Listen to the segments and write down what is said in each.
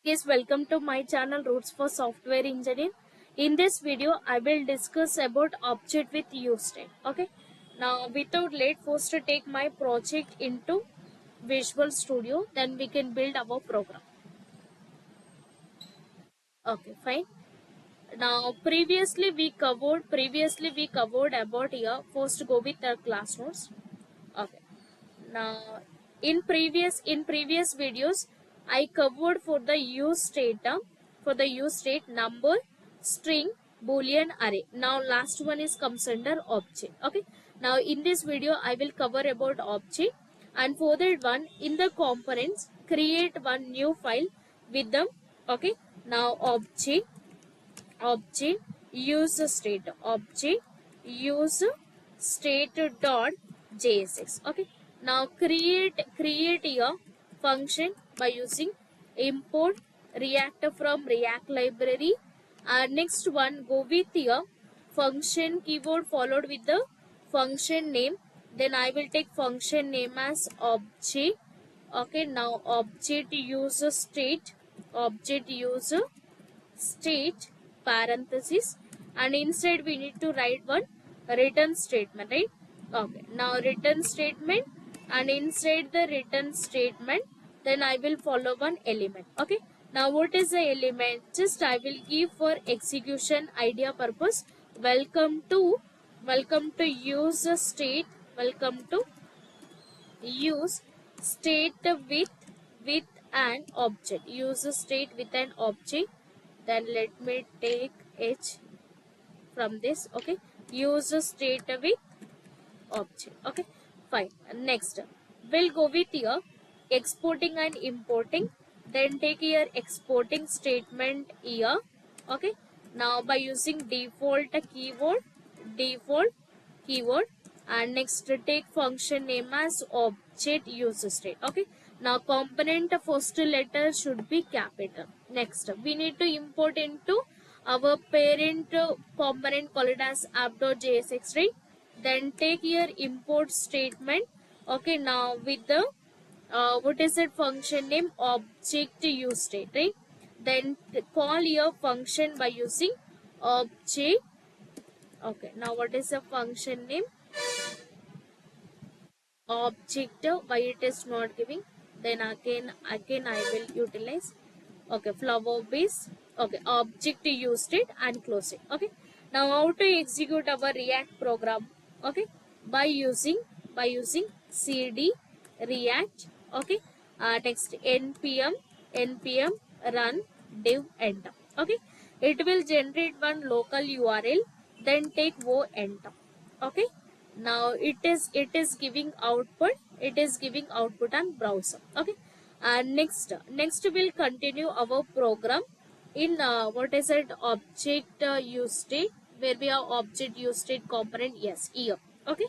Guys, welcome to my channel Roots for Software Engineering. In this video, I will discuss about object with useState. Okay. Now, without late, first to take my project into Visual Studio, then we can build our program. Okay, fine. Now, previously we covered about here. First, go with the class notes. Okay. Now, in previous videos, I covered for the use state term, for the use state number, string, boolean array. Now last one is comes under object. Okay. Now in this video I will cover about object, and for that one in the components create one new file with them. Okay. Now object use state, object use state dot jsx. Okay. Now create a function by using import react from react library, and next one go with a function keyword followed with the function name. Then I will take function name as object. Okay. Now object use state parenthesis, and inside we need to write one return statement, right? Okay. Now return statement, and inside the return statement then I will follow one element. Okay. Now what is the element? Just I will give for execution idea purpose. Welcome to use state. Welcome to use state with an object. Use state with an object. Then let me take h from this. Okay. Use state with object. Okay. Fine. Next we'll go with here exporting and importing. Then take here exporting statement here. Okay. Now by using default keyword, and next take function name as object use state. Okay. Now component first letter should be capital. Next we need to import into our parent component, call it as app.jsx, right? Then take here import statement. Okay. Now with the what is that function name? Object use state, right? Then call your function by using object. Okay. Now what is the function name? Object. Why it is not giving? Then again I will utilize. Okay. Flower base. Okay. Object use state and close it. Okay. Now how to execute our React program? Okay. By using cd react. Okay. Next npm run div enter. Okay. It will generate one local URL. Then take wo enter. Okay. Now it is giving output. It is giving output on browser. Okay. And next we'll continue our program in what is it? Object use state, where we have object use state component. Yes, here. Okay.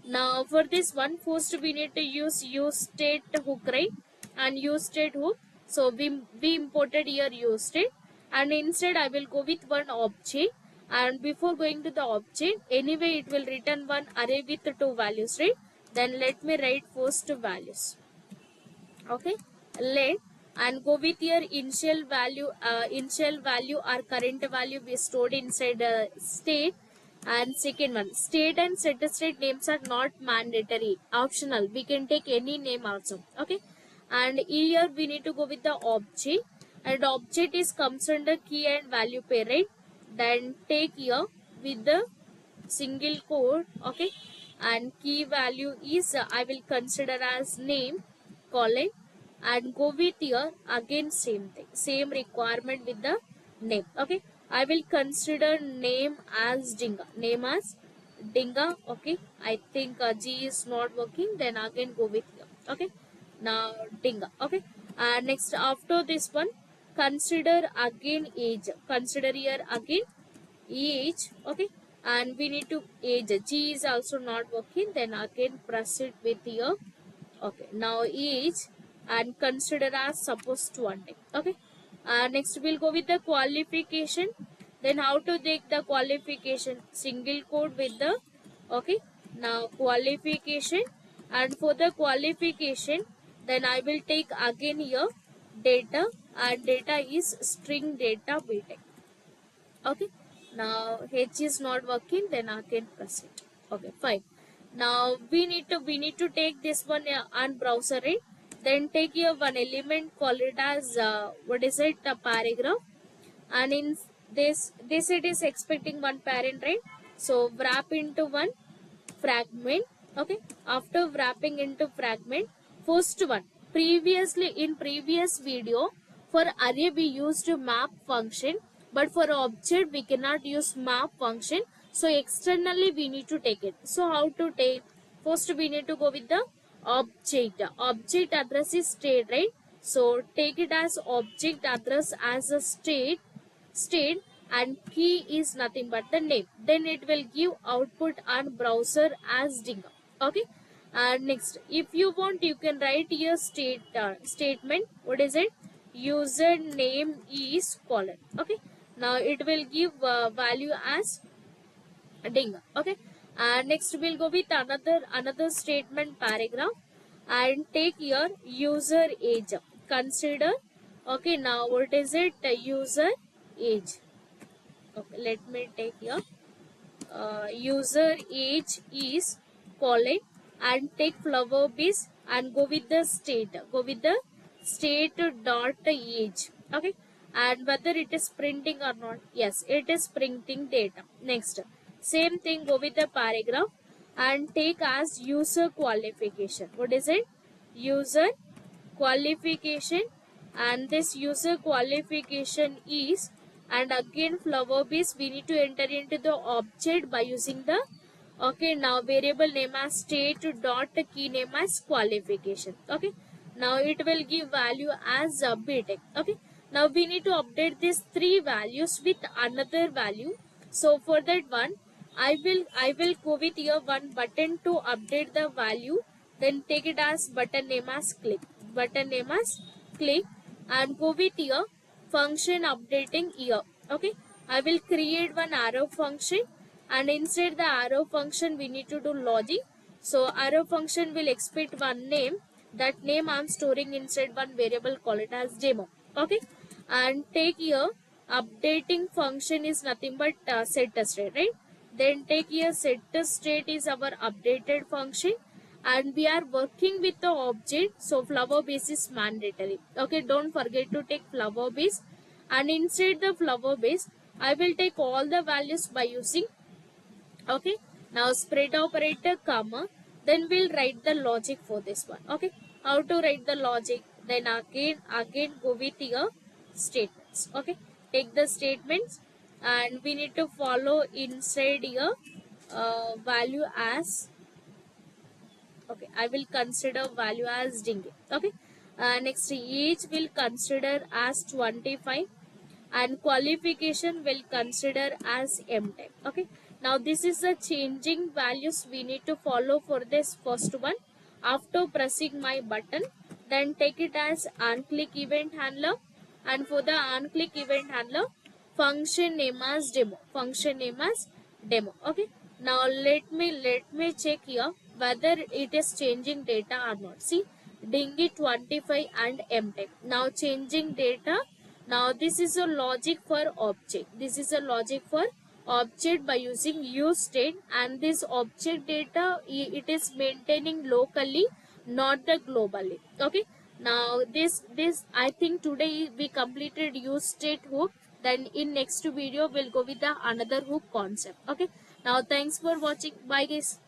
Now for this one, first we need to use useState hook, right? And useState hook. So we imported here useState, and instead I will go with one object. And before going to the object, anyway it will return one array with two values, right? Then let me write first values. Okay. Let and go with your initial value or current value we stored inside state. And second one, state and set state names are not mandatory, optional. We can take any name also. Okay. And here we need to go with the object, and object is comes under key and value pair, right? Then take here with the single quote. Okay. And key value is I will consider as name colon, and go with here again same thing, same requirement with the name. Okay. I will consider name as Dinga. Okay. I think G is not working. Then again go with here. Okay. Now Dinga. Okay. Next after this one, consider again age. Consider here again age. Okay. And we need to age. G is also not working. Then again proceed with here. Okay. Now age and consider as suppose 20. Okay. Next we'll go with the qualification. Then how to take the qualification? Single quote with the okay. Now qualification, and for the qualification then I will take again here data, and data is string data btech. Okay, now H is not working, then again press it. Okay, fine. Now we need to take this one and browser it. Then take here one element, call it as what is it, a paragraph, and in this it is expecting one parent, right? So wrap into one fragment. Okay, after wrapping into fragment, first one, previously in previous video for array we used map function, but for object we cannot use map function, so externally we need to take it. So how to take? First we need to go with the object address is state, right? So take it as object address as a state, and key is nothing but the name. Then it will give output on browser as ding. Okay, and next, if you want, you can write your statement. What is it? Username is colon. Okay, now it will give value as ding. Okay, and next we'll go with another statement paragraph, and take your user age. Consider. Okay, now what is it? User age. Okay, let me take here. User age is colon, and take flower base and go with the state. Go with the state dot age. Okay, and whether it is printing or not. Yes, it is printing data. Next, same thing. Go with the paragraph and take as user qualification. What is it? User qualification, and this user qualification is, and again flower base we need to enter into the object by using the, okay, now variable name as state dot key name as qualification. Okay, now it will give value as btech. Okay, now we need to update these three values with another value. So for that one, I will go with here one button to update the value. Then take it as button name as click. Button name as click, and go with here function updating here. Okay, I will create one arrow function, and inside the arrow function we need to do logic. So arrow function will expect one name. That name I am storing inside one variable, call it as demo. Okay, and take here updating function is nothing but set state, right? Then take here set state is our updated function, and we are working with the object, so flower base is mandatory. Okay, don't forget to take flower base, and inside the flower base I will take all the values by using, okay, now spread operator comma, then we'll write the logic for this one. Okay, how to write the logic? Then again go with your statements. Okay, take the statements, and we need to follow inside your value as, okay, I will consider value as ding. Okay, next age will consider as 25, and qualification will consider as m type. Okay, now this is the changing values we need to follow for this first one. After pressing my button, then take it as onClick event handler, and for the onClick event handler, function name as demo. Function name as demo. Okay, now let me check here whether it is changing data or not. See, dingy 25 and m type now changing data. Now this is a logic for object. This is a logic for object by using useState, and this object data it is maintaining locally, not the globally. Okay, now this I think today we completed useState hook. Then in next video we'll go with the another hook concept. Okay, now thanks for watching. Bye guys.